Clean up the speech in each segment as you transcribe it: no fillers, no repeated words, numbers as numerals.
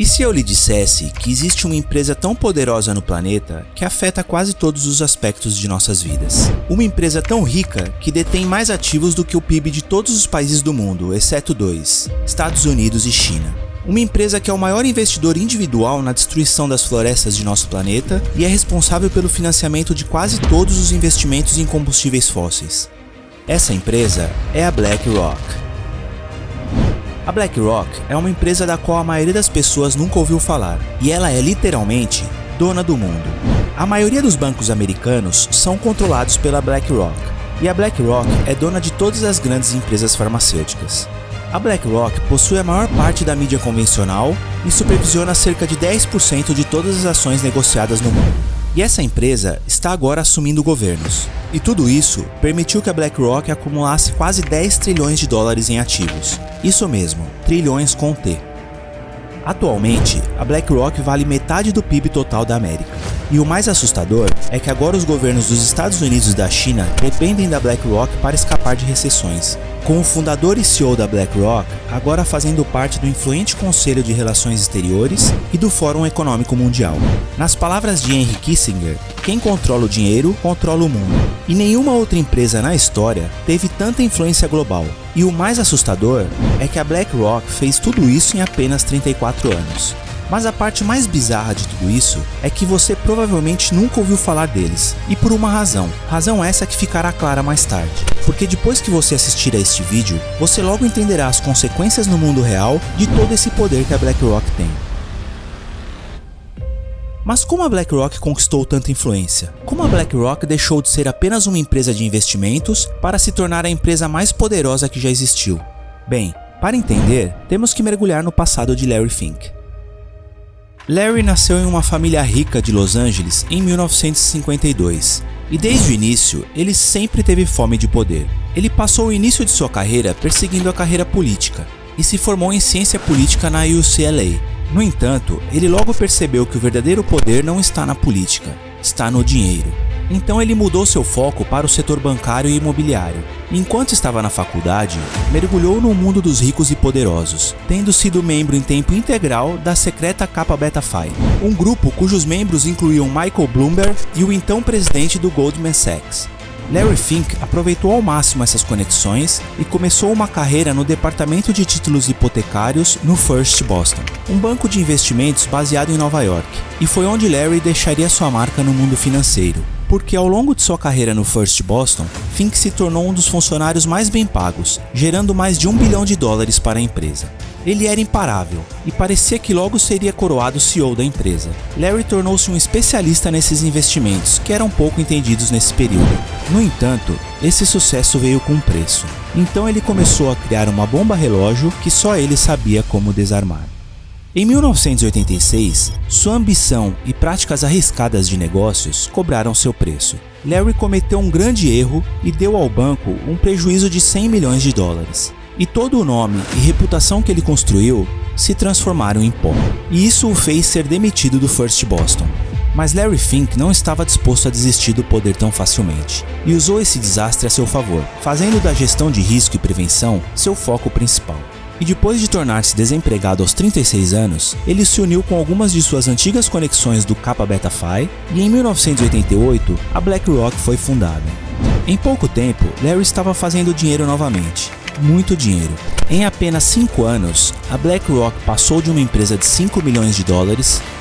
E se eu lhe dissesse que existe uma empresa tão poderosa no planeta que afeta quase todos os aspectos de nossas vidas? Uma empresa tão rica que detém mais ativos do que o PIB de todos os países do mundo, exceto dois: Estados Unidos e China. Uma empresa que é o maior investidor individual na destruição das florestas de nosso planeta e é responsável pelo financiamento de quase todos os investimentos em combustíveis fósseis. Essa empresa é a BlackRock. A BlackRock é uma empresa da qual a maioria das pessoas nunca ouviu falar, e ela é literalmente dona do mundo. A maioria dos bancos americanos são controlados pela BlackRock, e a BlackRock é dona de todas as grandes empresas farmacêuticas. A BlackRock possui a maior parte da mídia convencional e supervisiona cerca de 10% de todas as ações negociadas no mundo. E essa empresa está agora assumindo governos. E tudo isso permitiu que a BlackRock acumulasse quase 10 trilhões de dólares em ativos. Isso mesmo, trilhões com T. Atualmente, a BlackRock vale metade do PIB total da América. E o mais assustador é que agora os governos dos Estados Unidos e da China dependem da BlackRock para escapar de recessões. Com o fundador e CEO da BlackRock agora fazendo parte do influente Conselho de Relações Exteriores e do Fórum Econômico Mundial. Nas palavras de Henry Kissinger, quem controla o dinheiro, controla o mundo. E nenhuma outra empresa na história teve tanta influência global. E o mais assustador é que a BlackRock fez tudo isso em apenas 34 anos. Mas a parte mais bizarra de tudo isso é que você provavelmente nunca ouviu falar deles, e por uma razão essa que ficará clara mais tarde, porque depois que você assistir a este vídeo, você logo entenderá as consequências no mundo real de todo esse poder que a BlackRock tem. Mas como a BlackRock conquistou tanta influência? Como a BlackRock deixou de ser apenas uma empresa de investimentos para se tornar a empresa mais poderosa que já existiu? Bem, para entender, temos que mergulhar no passado de Larry Fink. Larry nasceu em uma família rica de Los Angeles em 1952, e desde o início ele sempre teve fome de poder. Ele passou o início de sua carreira perseguindo a carreira política, e se formou em ciência política na UCLA. No entanto, ele logo percebeu que o verdadeiro poder não está na política, está no dinheiro. Então ele mudou seu foco para o setor bancário e imobiliário. Enquanto estava na faculdade, mergulhou no mundo dos ricos e poderosos, tendo sido membro em tempo integral da secreta Kappa Beta Phi, um grupo cujos membros incluíam Michael Bloomberg e o então presidente do Goldman Sachs. Larry Fink aproveitou ao máximo essas conexões e começou uma carreira no departamento de títulos hipotecários no First Boston, um banco de investimentos baseado em Nova York, e foi onde Larry deixaria sua marca no mundo financeiro. Porque ao longo de sua carreira no First Boston, Fink se tornou um dos funcionários mais bem pagos, gerando mais de $1 bilhão para a empresa. Ele era imparável, e parecia que logo seria coroado CEO da empresa. Larry tornou-se um especialista nesses investimentos, que eram pouco entendidos nesse período. No entanto, esse sucesso veio com um preço. Então ele começou a criar uma bomba relógio que só ele sabia como desarmar. Em 1986, sua ambição e práticas arriscadas de negócios cobraram seu preço. Larry cometeu um grande erro e deu ao banco um prejuízo de $100 milhões. E todo o nome e reputação que ele construiu se transformaram em pó. E isso o fez ser demitido do First Boston. Mas Larry Fink não estava disposto a desistir do poder tão facilmente, e usou esse desastre a seu favor, fazendo da gestão de risco e prevenção seu foco principal. E depois de tornar-se desempregado aos 36 anos, ele se uniu com algumas de suas antigas conexões do Kappa Beta Phi, e em 1988 a BlackRock foi fundada. Em pouco tempo, Larry estava fazendo dinheiro novamente, muito dinheiro. Em apenas 5 anos, a BlackRock passou de uma empresa de $5 milhões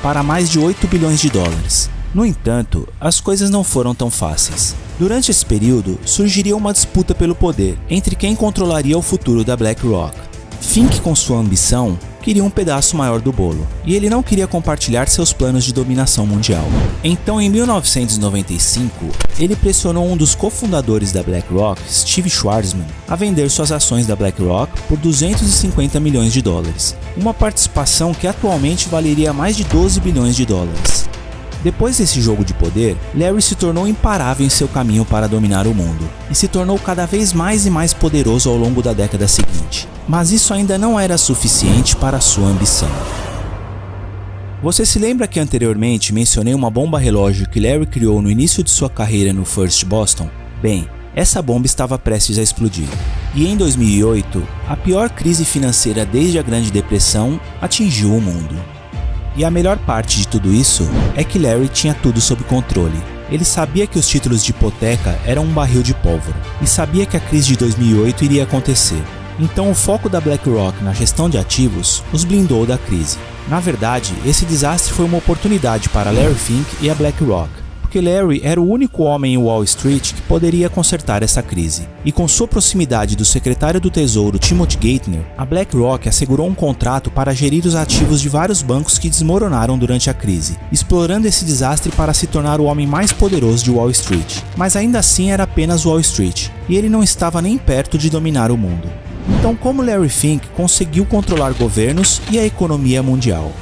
para mais de $8 bilhões. No entanto, as coisas não foram tão fáceis. Durante esse período, surgiria uma disputa pelo poder entre quem controlaria o futuro da BlackRock. Fink, com sua ambição, queria um pedaço maior do bolo, e ele não queria compartilhar seus planos de dominação mundial. Então, em 1995, ele pressionou um dos cofundadores da BlackRock, Steve Schwarzman, a vender suas ações da BlackRock por $250 milhões, uma participação que atualmente valeria mais de $12 bilhões. Depois desse jogo de poder, Larry se tornou imparável em seu caminho para dominar o mundo, e se tornou cada vez mais e mais poderoso ao longo da década seguinte. Mas isso ainda não era suficiente para sua ambição. Você se lembra que anteriormente mencionei uma bomba relógio que Larry criou no início de sua carreira no First Boston? Bem, essa bomba estava prestes a explodir. E em 2008, a pior crise financeira desde a Grande Depressão atingiu o mundo. E a melhor parte de tudo isso é que Larry tinha tudo sob controle. Ele sabia que os títulos de hipoteca eram um barril de pólvora e sabia que a crise de 2008 iria acontecer. Então o foco da BlackRock na gestão de ativos os blindou da crise. Na verdade, esse desastre foi uma oportunidade para Larry Fink e a BlackRock, porque Larry era o único homem em Wall Street que poderia consertar essa crise. E com sua proximidade do secretário do Tesouro Timothy Geithner, a BlackRock assegurou um contrato para gerir os ativos de vários bancos que desmoronaram durante a crise, explorando esse desastre para se tornar o homem mais poderoso de Wall Street. Mas ainda assim era apenas Wall Street, e ele não estava nem perto de dominar o mundo. Então, como Larry Fink conseguiu controlar governos e a economia mundial?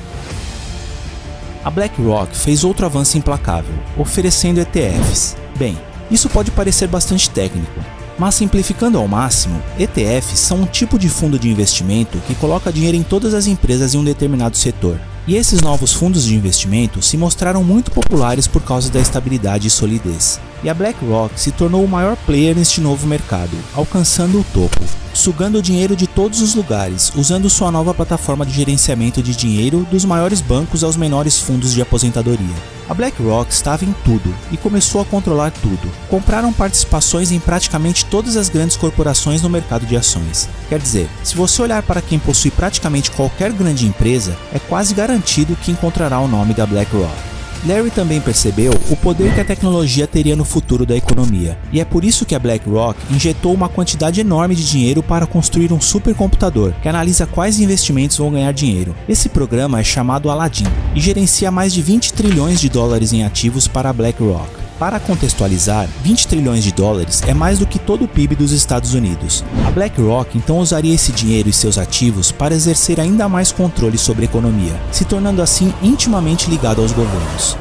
A BlackRock fez outro avanço implacável, oferecendo ETFs. Bem, isso pode parecer bastante técnico, mas simplificando ao máximo, ETFs são um tipo de fundo de investimento que coloca dinheiro em todas as empresas em um determinado setor. E esses novos fundos de investimento se mostraram muito populares por causa da estabilidade e solidez. E a BlackRock se tornou o maior player neste novo mercado, alcançando o topo, sugando o dinheiro de todos os lugares, usando sua nova plataforma de gerenciamento de dinheiro dos maiores bancos aos menores fundos de aposentadoria. A BlackRock estava em tudo e começou a controlar tudo. Compraram participações em praticamente todas as grandes corporações no mercado de ações. Quer dizer, se você olhar para quem possui praticamente qualquer grande empresa, é quase garantido que encontrará o nome da BlackRock. Larry também percebeu o poder que a tecnologia teria no futuro da economia, e é por isso que a BlackRock injetou uma quantidade enorme de dinheiro para construir um supercomputador que analisa quais investimentos vão ganhar dinheiro. Esse programa é chamado Aladdin e gerencia mais de 20 trilhões de dólares em ativos para a BlackRock. Para contextualizar, 20 trilhões de dólares é mais do que todo o PIB dos Estados Unidos. A BlackRock então usaria esse dinheiro e seus ativos para exercer ainda mais controle sobre a economia, se tornando assim intimamente ligado aos governos.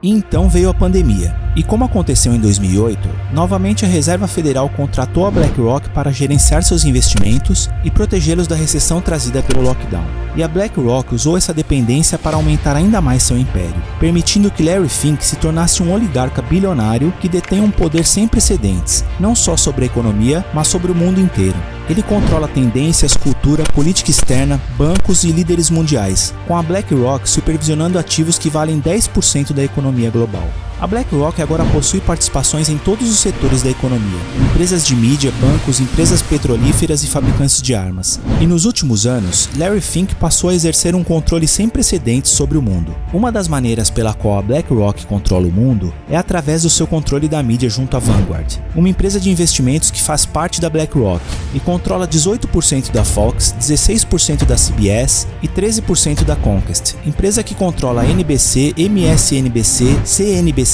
E então veio a pandemia, e como aconteceu em 2008, novamente a Reserva Federal contratou a BlackRock para gerenciar seus investimentos e protegê-los da recessão trazida pelo lockdown. E a BlackRock usou essa dependência para aumentar ainda mais seu império, permitindo que Larry Fink se tornasse um oligarca bilionário que detém um poder sem precedentes, não só sobre a economia, mas sobre o mundo inteiro. Ele controla tendências, cultura, política externa, bancos e líderes mundiais, com a BlackRock supervisionando ativos que valem 10% da economia global. A BlackRock agora possui participações em todos os setores da economia, empresas de mídia, bancos, empresas petrolíferas e fabricantes de armas. E nos últimos anos, Larry Fink passou a exercer um controle sem precedentes sobre o mundo. Uma das maneiras pela qual a BlackRock controla o mundo é através do seu controle da mídia junto à Vanguard, uma empresa de investimentos que faz parte da BlackRock e controla 18% da Fox, 16% da CBS e 13% da Comcast, empresa que controla a NBC, MSNBC, CNBC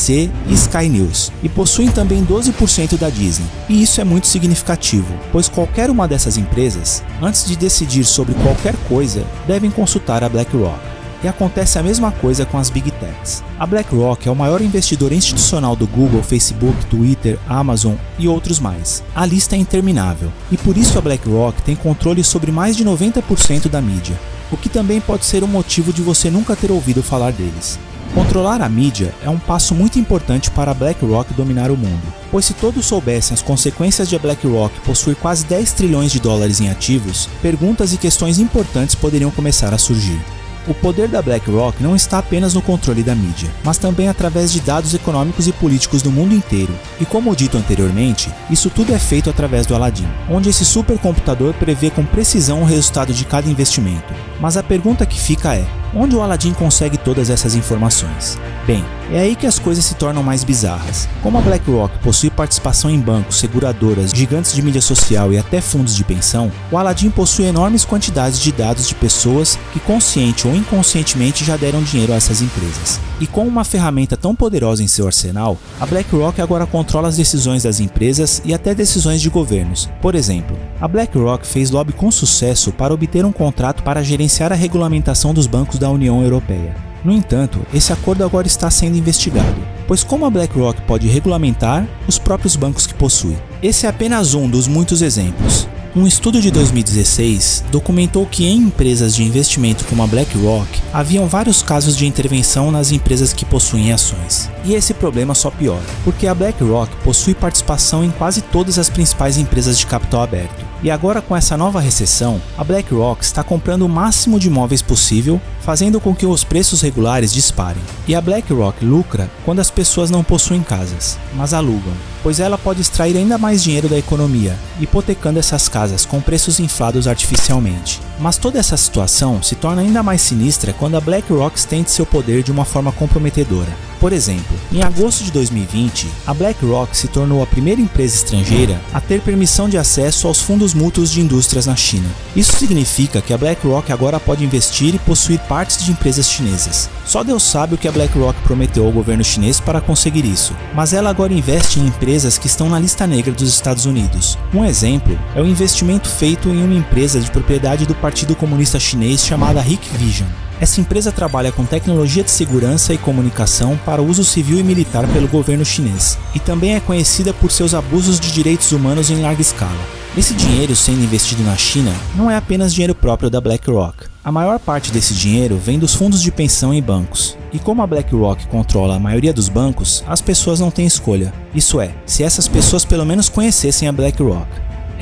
e Sky News, e possuem também 12% da Disney. E isso é muito significativo, pois qualquer uma dessas empresas, antes de decidir sobre qualquer coisa, devem consultar a BlackRock. E acontece a mesma coisa com as Big Techs. A BlackRock é o maior investidor institucional do Google, Facebook, Twitter, Amazon e outros mais. A lista é interminável, e por isso a BlackRock tem controle sobre mais de 90% da mídia, o que também pode ser um motivo de você nunca ter ouvido falar deles. Controlar a mídia é um passo muito importante para a BlackRock dominar o mundo, pois se todos soubessem as consequências de a BlackRock possuir quase 10 trilhões de dólares em ativos, perguntas e questões importantes poderiam começar a surgir. O poder da BlackRock não está apenas no controle da mídia, mas também através de dados econômicos e políticos do mundo inteiro. E como dito anteriormente, isso tudo é feito através do Aladdin, onde esse supercomputador prevê com precisão o resultado de cada investimento. Mas a pergunta que fica é: onde o Aladdin consegue todas essas informações? Bem, é aí que as coisas se tornam mais bizarras. Como a BlackRock possui participação em bancos, seguradoras, gigantes de mídia social e até fundos de pensão, o Aladdin possui enormes quantidades de dados de pessoas que consciente ou inconscientemente já deram dinheiro a essas empresas. E com uma ferramenta tão poderosa em seu arsenal, a BlackRock agora controla as decisões das empresas e até decisões de governos. Por exemplo, a BlackRock fez lobby com sucesso para obter um contrato para gerenciar a regulamentação dos bancos da União Europeia. No entanto, esse acordo agora está sendo investigado, pois como a BlackRock pode regulamentar os próprios bancos que possui? Esse é apenas um dos muitos exemplos. Um estudo de 2016 documentou que em empresas de investimento como a BlackRock haviam vários casos de intervenção nas empresas que possuem ações. E esse problema só piora, porque a BlackRock possui participação em quase todas as principais empresas de capital aberto. E agora, com essa nova recessão, a BlackRock está comprando o máximo de imóveis possível, fazendo com que os preços regulares disparem. E a BlackRock lucra quando as pessoas não possuem casas, mas alugam, pois ela pode extrair ainda mais dinheiro da economia, hipotecando essas casas com preços inflados artificialmente. Mas toda essa situação se torna ainda mais sinistra quando a BlackRock estende seu poder de uma forma comprometedora. Por exemplo, em agosto de 2020, a BlackRock se tornou a primeira empresa estrangeira a ter permissão de acesso aos fundos mútuos de indústrias na China. Isso significa que a BlackRock agora pode investir e possuir partes de empresas chinesas. Só Deus sabe o que a BlackRock prometeu ao governo chinês para conseguir isso, mas ela agora investe em empresas que estão na lista negra dos Estados Unidos. Um exemplo é o investimento feito em uma empresa de propriedade do Partido Comunista Chinês chamada Hikvision. Essa empresa trabalha com tecnologia de segurança e comunicação para uso civil e militar pelo governo chinês, e também é conhecida por seus abusos de direitos humanos em larga escala. Esse dinheiro sendo investido na China não é apenas dinheiro próprio da BlackRock. A maior parte desse dinheiro vem dos fundos de pensão em bancos. E como a BlackRock controla a maioria dos bancos, as pessoas não têm escolha. Isso é, se essas pessoas pelo menos conhecessem a BlackRock.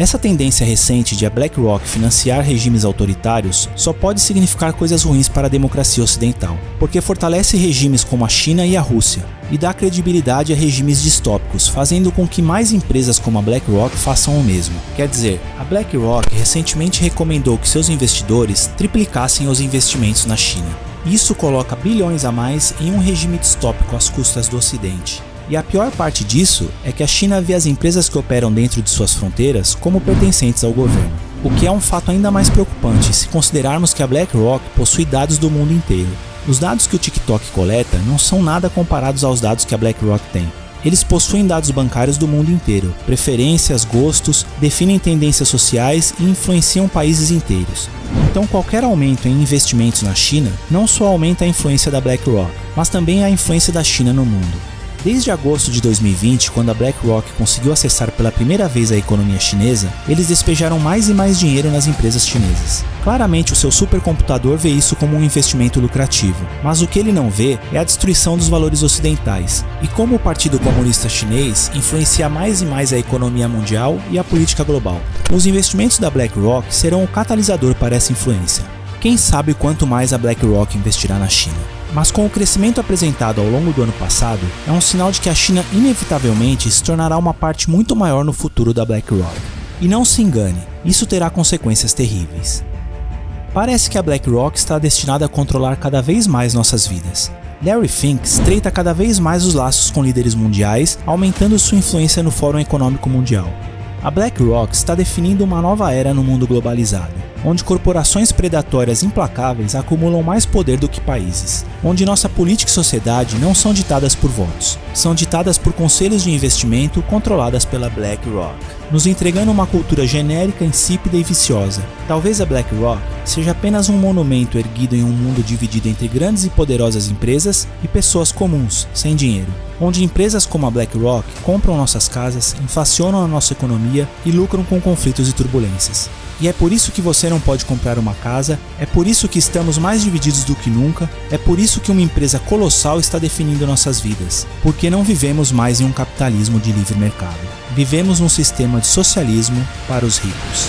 Essa tendência recente de a BlackRock financiar regimes autoritários só pode significar coisas ruins para a democracia ocidental, porque fortalece regimes como a China e a Rússia, e dá credibilidade a regimes distópicos, fazendo com que mais empresas como a BlackRock façam o mesmo. Quer dizer, a BlackRock recentemente recomendou que seus investidores triplicassem os investimentos na China. Isso coloca bilhões a mais em um regime distópico às custas do Ocidente. E a pior parte disso é que a China vê as empresas que operam dentro de suas fronteiras como pertencentes ao governo, o que é um fato ainda mais preocupante se considerarmos que a BlackRock possui dados do mundo inteiro. Os dados que o TikTok coleta não são nada comparados aos dados que a BlackRock tem. Eles possuem dados bancários do mundo inteiro, preferências, gostos, definem tendências sociais e influenciam países inteiros. Então qualquer aumento em investimentos na China não só aumenta a influência da BlackRock, mas também a influência da China no mundo. Desde agosto de 2020, quando a BlackRock conseguiu acessar pela primeira vez a economia chinesa, eles despejaram mais e mais dinheiro nas empresas chinesas. Claramente o seu supercomputador vê isso como um investimento lucrativo, mas o que ele não vê é a destruição dos valores ocidentais, e como o Partido Comunista Chinês influencia mais e mais a economia mundial e a política global. Os investimentos da BlackRock serão o catalisador para essa influência. Quem sabe quanto mais a BlackRock investirá na China. Mas com o crescimento apresentado ao longo do ano passado, é um sinal de que a China inevitavelmente se tornará uma parte muito maior no futuro da BlackRock. E não se engane, isso terá consequências terríveis. Parece que a BlackRock está destinada a controlar cada vez mais nossas vidas. Larry Fink estreita cada vez mais os laços com líderes mundiais, aumentando sua influência no Fórum Econômico Mundial. A BlackRock está definindo uma nova era no mundo globalizado, onde corporações predatórias implacáveis acumulam mais poder do que países, onde nossa política e sociedade não são ditadas por votos, são ditadas por conselhos de investimento controladas pela BlackRock, nos entregando uma cultura genérica, insípida e viciosa. Talvez a BlackRock seja apenas um monumento erguido em um mundo dividido entre grandes e poderosas empresas e pessoas comuns, sem dinheiro, onde empresas como a BlackRock compram nossas casas, inflacionam a nossa economia e lucram com conflitos e turbulências. E é por isso que você não pode comprar uma casa, é por isso que estamos mais divididos do que nunca, é por isso que uma empresa colossal está definindo nossas vidas, porque não vivemos mais em um capitalismo de livre mercado. Vivemos num sistema de socialismo para os ricos.